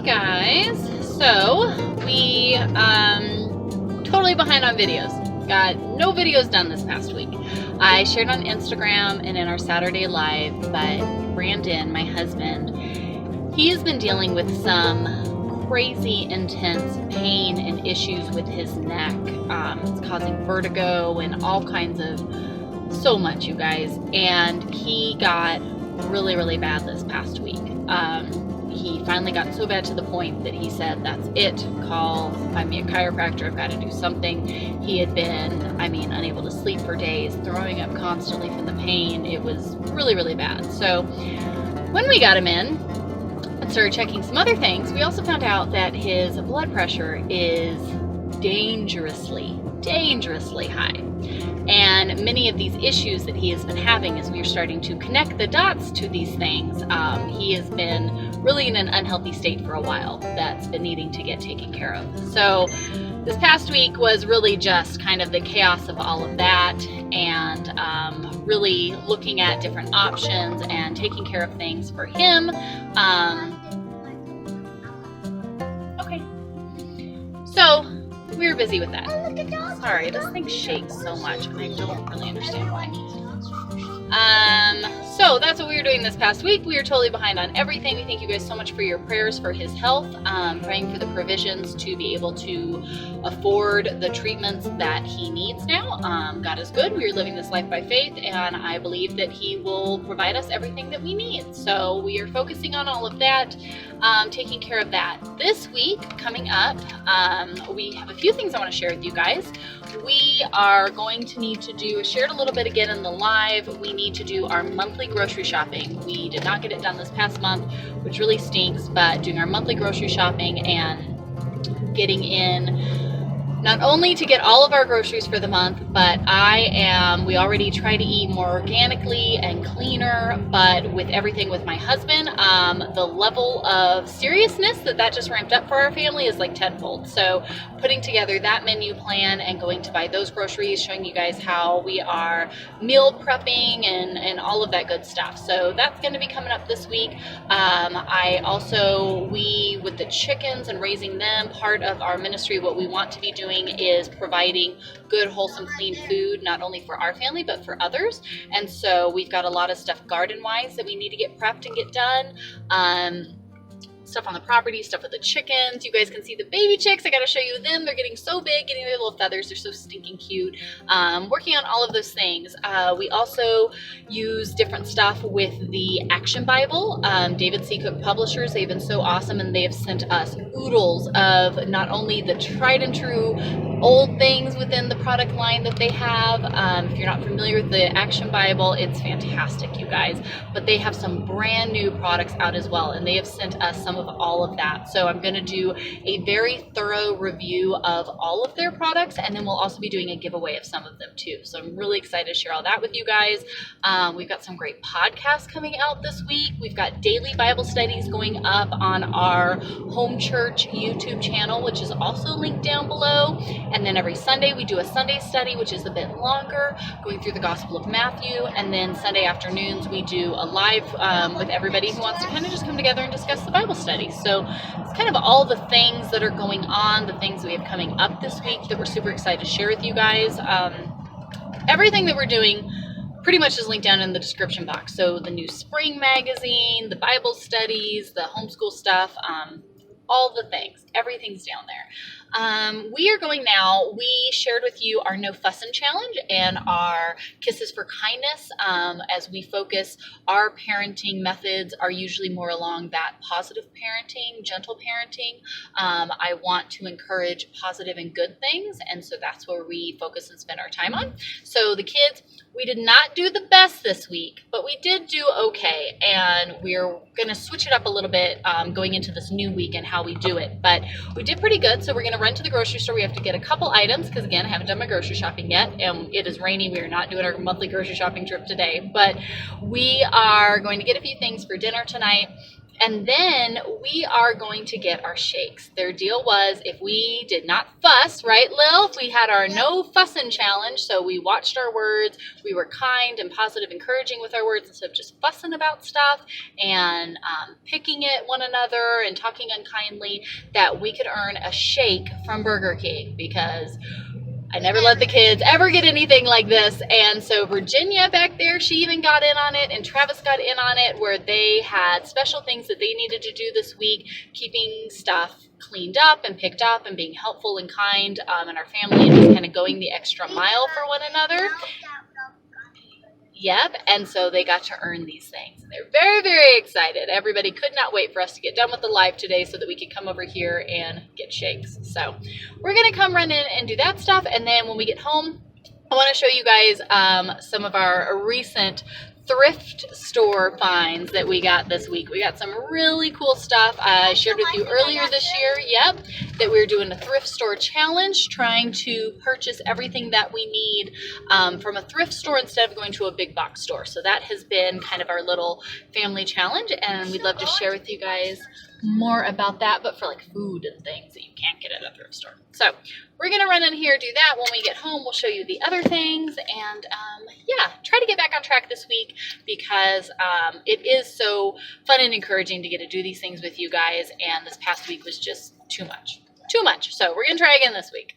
guys. So we totally behind on videos. Got no videos done this past week. I shared on Instagram and in our Saturday live, but Brandon, my husband, he has been dealing with some crazy intense pain and issues with his neck. It's causing vertigo and all kinds of so much, you guys. And he got really, really bad this past week. He finally got so bad to the point that he said, that's it, find me a chiropractor, I've got to do something. He had been, unable to sleep for days, throwing up constantly from the pain. It was really, really bad. So when we got him in and started checking some other things, we also found out that his blood pressure is dangerously high. And many of these issues that he has been having, as we are starting to connect the dots to these things, he has been really in an unhealthy state for a while that's been needing to get taken care of. So this past week was really just kind of the chaos of all of that, and really looking at different options and taking care of things for him. Okay. So we were busy with that. Sorry, this thing shakes so much and I don't really understand why. So that's what we were doing this past week. We are totally behind on everything. We thank you guys so much for your prayers for his health, praying for the provisions to be able to afford the treatments that he needs now. God is good. We are living this life by faith, and I believe that he will provide us everything that we need. So we are focusing on all of that, taking care of that. This week coming up, we have a few things I want to share with you guys. We are going to need to do, I shared a little bit again in the live, we need to do our monthly grocery shopping. We did not get it done this past month, which really stinks, but doing our monthly grocery shopping and getting in not only to get all of our groceries for the month, but we already try to eat more organically and cleaner, but with everything with my husband, the level of seriousness that just ramped up for our family is like tenfold. So putting together that menu plan and going to buy those groceries, showing you guys how we are meal prepping and all of that good stuff. So that's going to be coming up this week. We with the chickens and raising them, part of our ministry, what we want to be doing is providing good, wholesome, clean food, not only for our family, but for others. And so we've got a lot of stuff garden-wise that we need to get prepped and get done. Stuff on the property, stuff with the chickens. You guys can see the baby chicks. I got to show you them. They're getting so big, getting their little feathers. They're so stinking cute. Working on all of those things. We also use different stuff with the Action Bible. David C. Cook Publishers, they've been so awesome, and they have sent us oodles of not only the tried and true old things within the product line that they have. If you're not familiar with the Action Bible, it's fantastic, you guys. But they have some brand new products out as well, and they have sent us some of all of that. So I'm going to do a very thorough review of all of their products, and then we'll also be doing a giveaway of some of them too. So I'm really excited to share all that with you guys. We've got some great podcasts coming out this week. We've got daily Bible studies going up on our Home Church YouTube channel, which is also linked down below. And then every Sunday we do a Sunday study, which is a bit longer, going through the Gospel of Matthew. And then Sunday afternoons we do a live with everybody who wants to kind of just come together and discuss the Bible study. So it's kind of all the things that are going on, the things that we have coming up this week that we're super excited to share with you guys. Everything that we're doing pretty much is linked down in the description box. So the new spring magazine, the Bible studies, the homeschool stuff, all the things, everything's down there. We are going now, we shared with you our No Fussin' Challenge and our Kisses for Kindness, as we focus. Our parenting methods are usually more along that positive parenting, gentle parenting. I want to encourage positive and good things, and so that's where we focus and spend our time on. So the kids, we did not do the best this week, but we did do okay, and we're going to switch it up a little bit going into this new week and how we do it. But we did pretty good, so we're going to run to the grocery store. We have to get a couple items because, again, I haven't done my grocery shopping yet, and it is rainy. We are not doing our monthly grocery shopping trip today, but we are going to get a few things for dinner tonight. And then we are going to get our shakes. Their deal was if we did not fuss, right, Lil? We had our no fussing challenge. So we watched our words. We were kind and positive, encouraging with our words instead of just fussing about stuff and picking at one another and talking unkindly, that we could earn a shake from Burger King, because I never let the kids ever get anything like this. And so Virginia back there, she even got in on it, and Travis got in on it, where they had special things that they needed to do this week, keeping stuff cleaned up and picked up and being helpful and kind in our family, and just kind of going the extra mile for one another. Yep, and so they got to earn these things. They're very, very excited. Everybody could not wait for us to get done with the live today so that we could come over here and get shakes. So we're going to come run in and do that stuff, and then when we get home, I want to show you guys some of our recent thrift store finds that we got this week. We got some really cool stuff. I shared with you earlier this year, that we're doing a thrift store challenge, trying to purchase everything that we need from a thrift store instead of going to a big box store. So that has been kind of our little family challenge, and we'd love to share with you guys more about that, but for like food and things that you can't get at a thrift store. So we're gonna run in here, do that. When we get home, we'll show you the other things, and try to get back on track this week, because it is so fun and encouraging to get to do these things with you guys, and this past week was just too much. So we're gonna try again this week.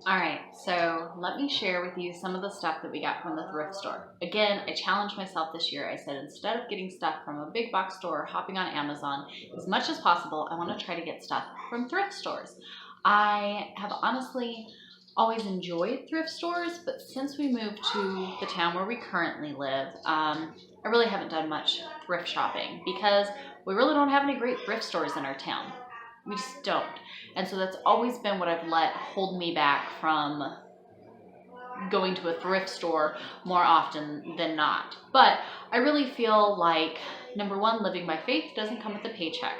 All right, so let me share with you some of the stuff that we got from the thrift store. Again, I challenged myself this year. I said, instead of getting stuff from a big box store or hopping on Amazon, as much as possible, I want to try to get stuff from thrift stores. I have honestly always enjoyed thrift stores, but since we moved to the town where we currently live, I really haven't done much thrift shopping, because we really don't have any great thrift stores in our town. We just don't. And so that's always been what I've let hold me back from going to a thrift store more often than not. But I really feel like, number one, living by faith doesn't come with a paycheck.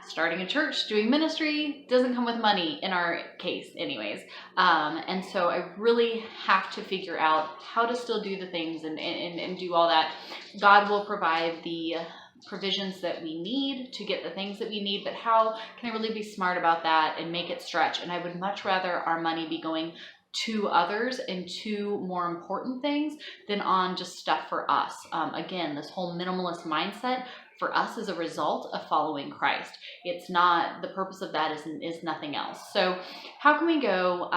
Starting a church, doing ministry doesn't come with money, in our case anyways. And so I really have to figure out how to still do the things and do all that. God will provide the provisions that we need to get the things that we need, but how can I really be smart about that and make it stretch? And I would much rather our money be going to others and to more important things than on just stuff for us. Again, this whole minimalist mindset for us is a result of following Christ. It's not, the purpose of that is nothing else. So how can we go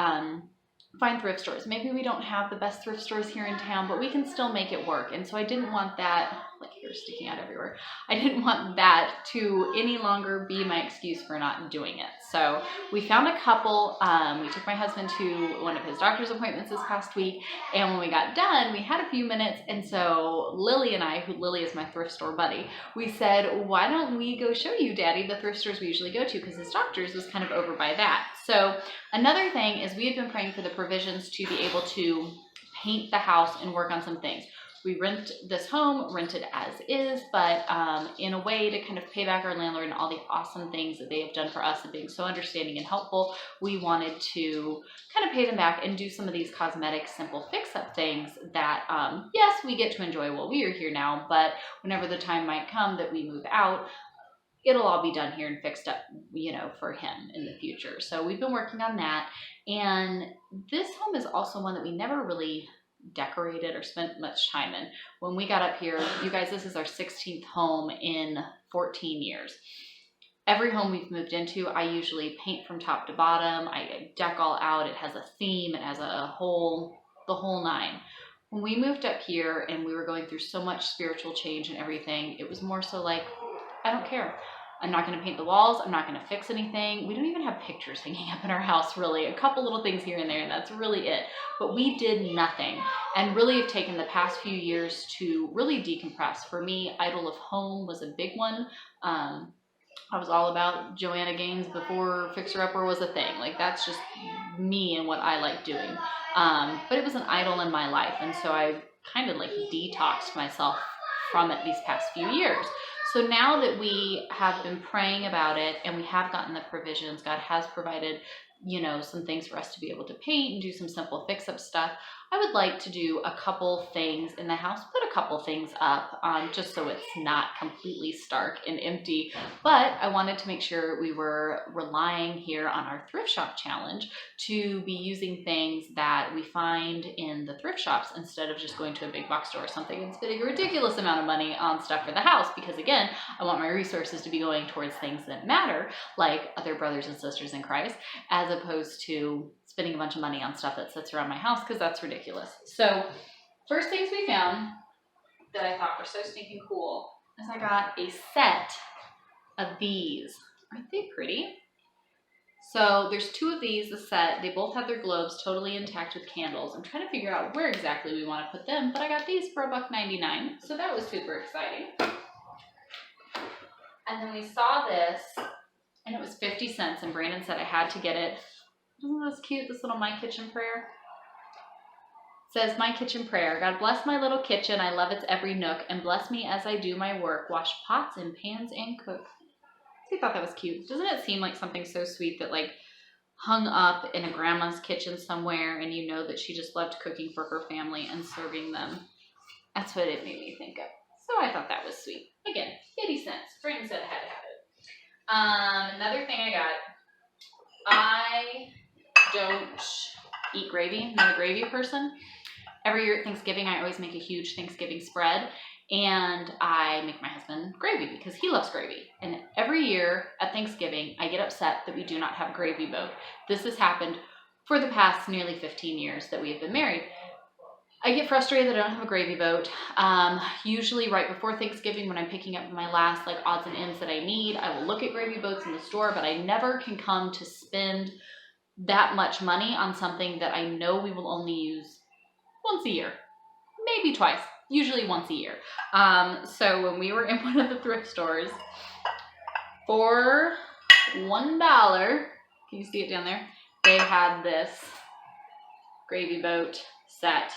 find thrift stores? Maybe we don't have the best thrift stores here in town, but we can still make it work. And so I didn't want that, like hair sticking out everywhere, I didn't want that to any longer be my excuse for not doing it. So we found a couple. We took my husband to one of his doctor's appointments this past week, and when we got done, we had a few minutes, and so Lily and I, who Lily is my thrift store buddy, we said, why don't we go show you, Daddy, the thrift stores we usually go to, because his doctor's was kind of over by that. So another thing is, we had been praying for the provisions to be able to paint the house and work on some things. We rent this home, rented as is, but in a way to kind of pay back our landlord and all the awesome things that they have done for us and being so understanding and helpful, we wanted to kind of pay them back and do some of these cosmetic, simple fix-up things that, yes, we get to enjoy while we are here now, but whenever the time might come that we move out, it'll all be done here and fixed up, for him in the future. So we've been working on that. And this home is also one that we never really decorated or spent much time in. When we got up here, you guys, this is our 16th home in 14 years. Every home we've moved into, I usually paint from top to bottom. I deck all out. It has a theme. It has the whole nine. When we moved up here and we were going through so much spiritual change and everything, it was more so like, I don't care. I'm not going to paint the walls. I'm not going to fix anything. We don't even have pictures hanging up in our house, really. A couple little things here and there, and that's really it. But we did nothing, and really have taken the past few years to really decompress. For me, Idol of Home was a big one. I was all about Joanna Gaines before Fixer Upper was a thing. Like, that's just me and what I like doing. But it was an idol in my life, and so I kind of like detoxed myself from it these past few years. So now that we have been praying about it and we have gotten the provisions, God has provided, some things for us to be able to paint and do some simple fix-up stuff, I would like to do a couple things in the house, put a couple things up, just so it's not completely stark and empty. But I wanted to make sure we were relying here on our thrift shop challenge to be using things that we find in the thrift shops instead of just going to a big box store or something and spending a ridiculous amount of money on stuff for the house. Because again, I want my resources to be going towards things that matter, like other brothers and sisters in Christ, as opposed to spending a bunch of money on stuff that sits around my house, because that's ridiculous. So first things we found that I thought were so stinking cool is I got a set of these. Aren't they pretty? So there's 2 of these, a set. They both have their globes totally intact with candles. I'm trying to figure out where exactly we want to put them, but I got these for $1.99, so that was super exciting. And then we saw this, and it was 50 cents, and Brandon said I had to get it. Isn't this cute, this little My Kitchen prayer? It says, My Kitchen prayer. God bless my little kitchen. I love its every nook, and bless me as I do my work. Wash pots and pans and cook. I thought that was cute. Doesn't it seem like something so sweet that like hung up in a grandma's kitchen somewhere, and you know that she just loved cooking for her family and serving them? That's what it made me think of. So I thought that was sweet. Again, 50 cents. Brandon said I had to have it. Another thing I got. I don't eat gravy. I'm not a gravy person. Every year at Thanksgiving, I always make a huge Thanksgiving spread, and I make my husband gravy because he loves gravy. And every year at Thanksgiving, I get upset that we do not have a gravy boat. This has happened for the past nearly 15 years that we have been married. I get frustrated that I don't have a gravy boat. Usually right before Thanksgiving, when I'm picking up my last like odds and ends that I need, I will look at gravy boats in the store, but I never can come to spend that much money on something that I know we will only use once a year, maybe twice, usually once a year. So when we were in one of the thrift stores, for $1, can you see it down there? They had this gravy boat set.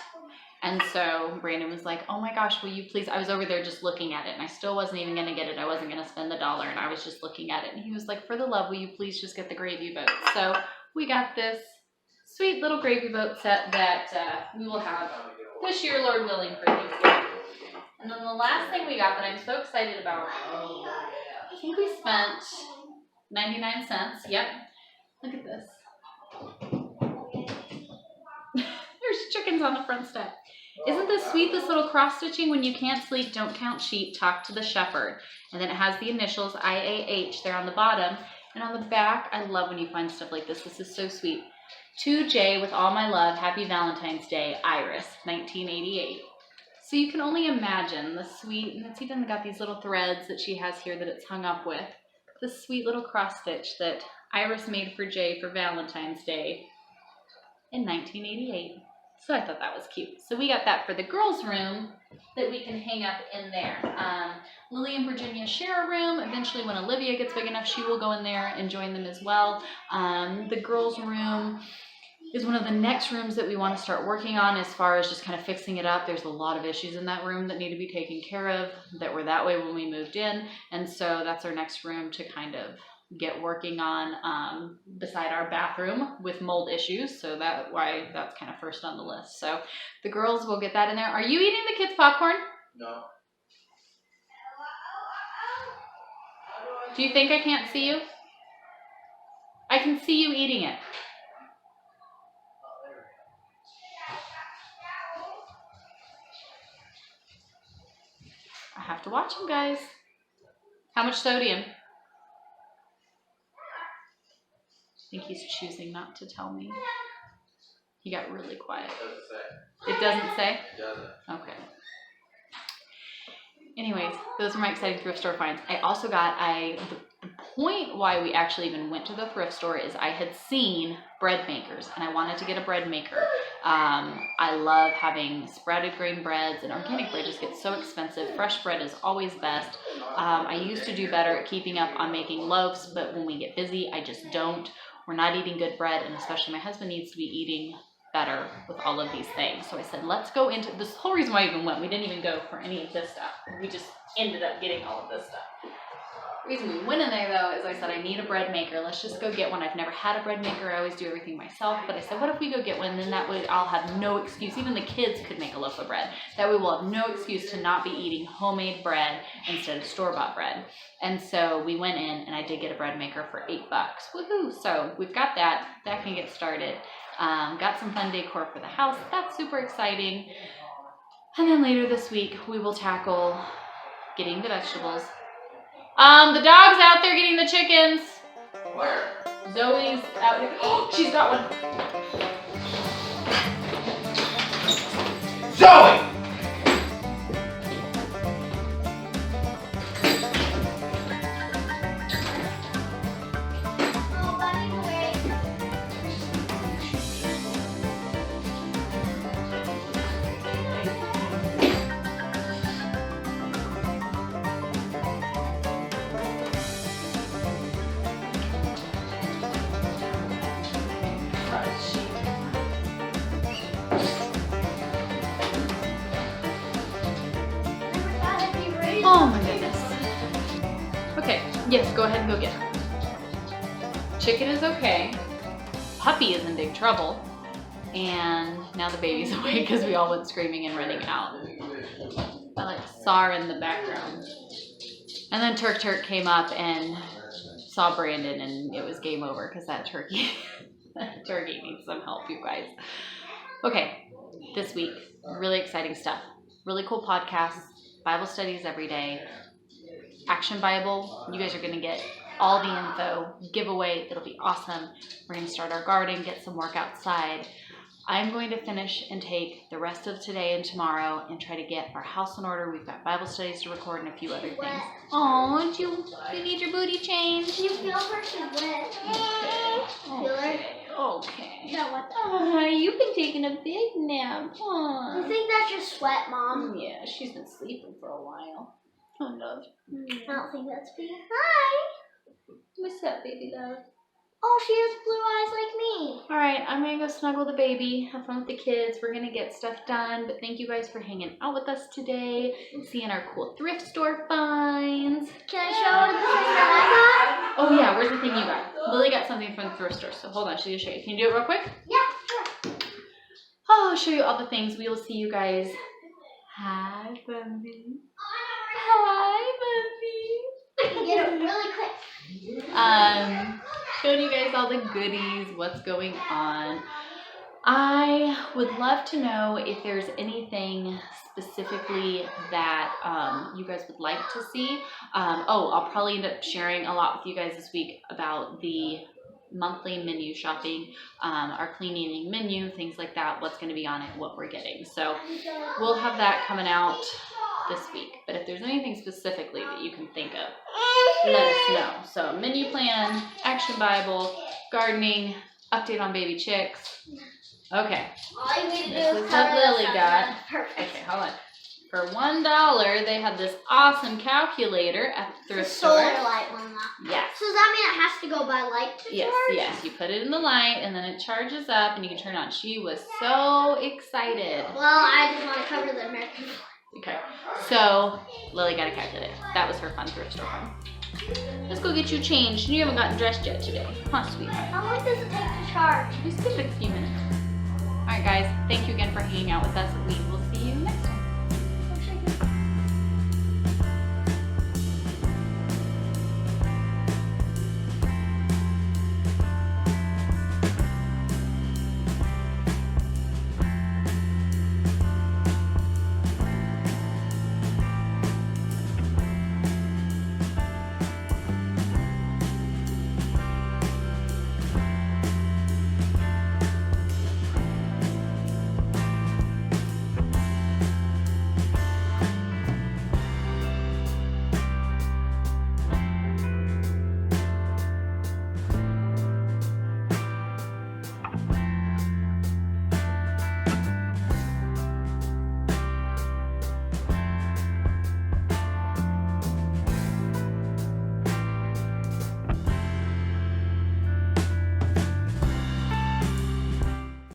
And so Brandon was like, oh my gosh, will you please? I was over there just looking at it, and I still wasn't even going to get it. I wasn't going to spend the $1, and I was just looking at it. And he was like, for the love, will you please just get the gravy boat? So we got this sweet little gravy boat set that we will have this year, Lord willing, for Thanksgiving. And then the last thing we got that I'm so excited about, I think we spent 99 cents. Yep. Look at this. There's chickens on the front step. Isn't this sweet, this little cross stitching? When you can't sleep, don't count sheep, talk to the shepherd. And then it has the initials IAH there on the bottom. And on the back, I love when you find stuff like this. This is so sweet. To Jay, with all my love, happy Valentine's Day, Iris, 1988. So you can only imagine the sweet, and it's even got these little threads that she has here that it's hung up with. The sweet little cross stitch that Iris made for Jay for Valentine's Day in 1988. So I thought that was cute. So we got that for the girls' room that we can hang up in there. Lily and Virginia share a room. Eventually, when Olivia gets big enough, she will go in there and join them as well. The girls' room is one of the next rooms that we want to start working on as far as just kind of fixing it up. There's a lot of issues in that room that need to be taken care of that were that way when we moved in. And so that's our next room to kind of get working on beside our bathroom with mold issues. So that's why that's kind of first on the list. So the girls will get that in there. Are you eating the kids' popcorn? No. Do you think I can't see you? I can see you eating it. I have to watch him, guys. How much sodium? I think he's choosing not to tell me. He got really quiet. It doesn't say? It doesn't. Okay. Anyways, those are my exciting thrift store finds. I also got, the point why we actually even went to the thrift store is I had seen bread makers, and I wanted to get a bread maker. I love having sprouted grain breads, and organic bread just gets so expensive. Fresh bread is always best. I used to do better at keeping up on making loaves, but when we get busy, I just don't. We're not eating good bread, and especially my husband needs to be eating better with all of these things. So I said, let's go into this. Whole reason why I even went, we didn't even go for any of this stuff. We just ended up getting all of this stuff. The reason we went in there though is I said I need a bread maker. Let's just go get one. I've never had a bread maker. I always do everything myself. But I said, what if we go get one? Then that way I'll have no excuse. Even the kids could make a loaf of bread. That way we'll have no excuse to not be eating homemade bread instead of store-bought bread. And so we went in and I did get a bread maker for $8. Woohoo! So we've got that. That can get started. Got some fun decor for the house. That's super exciting. And then later this week we will tackle getting the vegetables. The dog's out there getting the chickens. Where? Zoe's out here. Oh, she's got one. Zoe! Oh my goodness. Okay, yes, go ahead and go get her. Chicken is okay. Puppy is in big trouble. And now the baby's awake because we all went screaming and running out. I like saw her in the background. And then Turk came up and saw Brandon and it was game over because that turkey needs some help, you guys. Okay, this week, really exciting stuff. Really cool podcasts. Bible studies every day. Action Bible. You guys are going to get all the info. Giveaway. It'll be awesome. We're going to start our garden, get some work outside. I'm going to finish and take the rest of today and tomorrow and try to get our house in order. We've got Bible studies to record and a few other things. Oh, you need your booty changed? You feel her, she's wet. Okay. No, what the? Oh, you've been taking a big nap, huh? I think that's just sweat, Mom. Yeah, she's been sleeping for a while. Oh, love. I don't think that's me. Hi. What's up, baby love? Oh, she has blue eyes like me. All right, I'm going to go snuggle the baby, have fun with the kids. We're going to get stuff done, but thank you guys for hanging out with us today, seeing our cool thrift store finds. Can I show her the thing that Oh, yeah, where's the thing you got? Lily got something from the thrift store, so hold on, she's going to show you. Can you do it real quick? I got? Yeah, sure. Oh, I'll show you all the things. We will see you guys. Hi, Bambi. Hi, Bambi. I can get it really quick. Showing you guys all the goodies, what's going on. I would love to know if there's anything specifically that you guys would like to see. I'll probably end up sharing a lot with you guys this week about the monthly menu shopping, our clean eating menu, things like that, what's going to be on it, what we're getting. So we'll have that coming out this week. But if there's anything specifically that you can think of, let us know. So menu plan, action Bible, gardening, update on baby chicks. Okay. All you need to do This is is cover what Lily this up. got. Perfect. Okay, hold on. For $1, they have this awesome calculator at the thrift store. Solar light one though. Yes. So does that mean it has to go by light to Yes, charge? yes. You put it in the light and then it charges up and you can turn it on. She was so excited. Well, I just want to cover the American flag. Okay, so Lily got a calculator. That was her fun thrift store fun. Let's go get you changed. You haven't gotten dressed yet today, huh, sweetheart? How long does it take to charge? Just give it a few minutes. All right, guys. Thank you again for hanging out with us. We will see you next time.